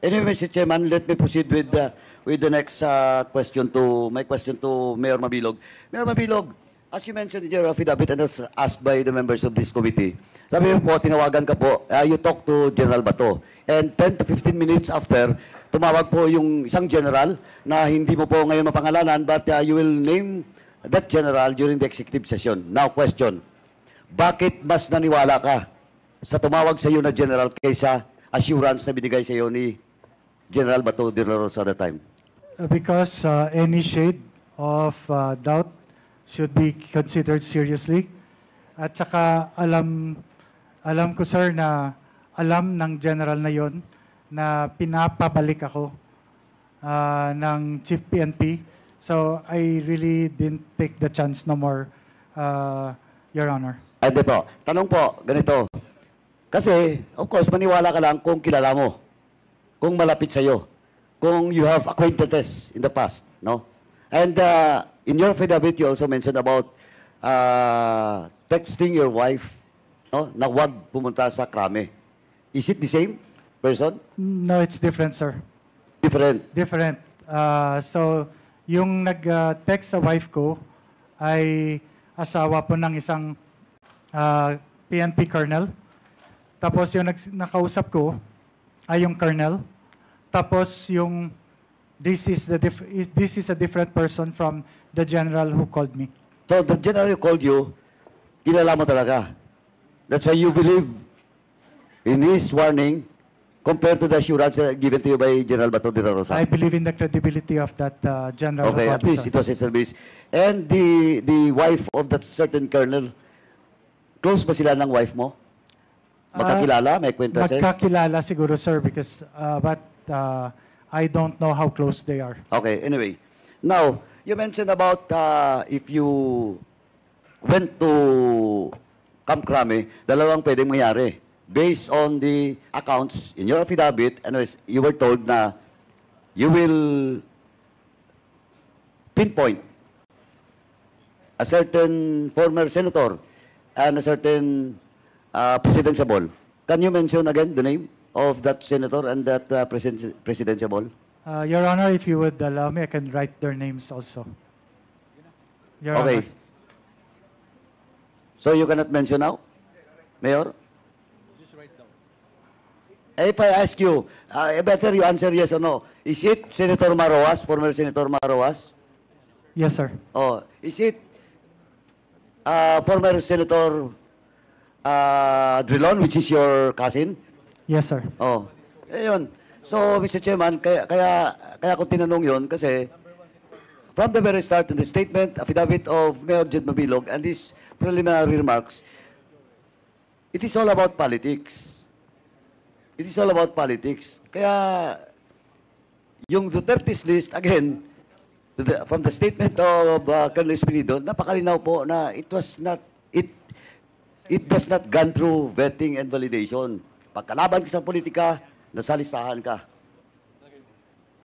Anyway, Mr. Chairman, let me proceed with the next question to my question to Mayor Mabilog. Mayor Mabilog, as you mentioned in your affidavit and that's asked by the members of this committee, sabi mo po, tinawagan ka po, you talk to General Bato. And 10 to 15 minutes after, tumawag po yung isang general na hindi mo po ngayon mapangalanan, but you will name that general during the executive session. Now, question, bakit mas naniwala ka sa tumawag sa iyo na general kaysa assurance na binigay sa iyo ni General Bato de la Rosa at the time? Because any shade of doubt should be considered seriously. At saka alam ko, sir, na alam ng general na yon na pinapabalik ako ng Chief PNP. So I really didn't take the chance no more, Your Honor. Ay, di po. Tanong po, ganito. Kasi, of course, maniwala ka lang kung kilala mo, kung malapit sa'yo, kung you have acquaintances in the past, no? And in your affidavit, you also mentioned about texting your wife, no, na huwag pumunta sa krame. Is it the same person? No, it's different, sir. Different. Different. So, yung nag-text sa wife ko ay asawa po ng isang PNP colonel. Tapos yung nakausap ko ay yung colonel. Tapos yung this is a different person from the general who called me. So the general who called you, kilala mo talaga. That's why you believe in his warning compared to the assurance given to you by General Bato de la Rosa. I believe in the credibility of that general. Okay, at least it was a service. And the wife of that certain colonel, close ba sila ng wife mo? Magkakilala? May acquaintances? Magkakilala siguro, sir, because but I don't know how close they are. Okay, anyway. Now, you mentioned about if you went to Camp Crame, dalawang pwedeng mangyari. Based on the accounts in your affidavit, you were told na you will pinpoint a certain former senator and a certain presidential. Can you mention again the name of that senator and that presidential? Your Honor, if you would allow me, I can write their names also. Your Okay. Honor. So you cannot mention now, Mayor? If I ask you, better you answer yes or no. Is it Senator Maroas, former Senator Maroas? Yes, sir. Oh, is it former Senator Drilon, which is your cousin? Yes, sir. Oh, ayun. So, Mr. Chairman, kaya ko tinanong yun kasi from the very start in the statement, affidavit of Mayor Jed Mabilog and these preliminary remarks, it is all about politics. It is all about politics. Kaya, yung Duterte's list, again, from the statement of Colonel Espinido, napakalinaw po na it does not gone through vetting and validation. Pagkalaban ka sa politika, nasa listahan ka.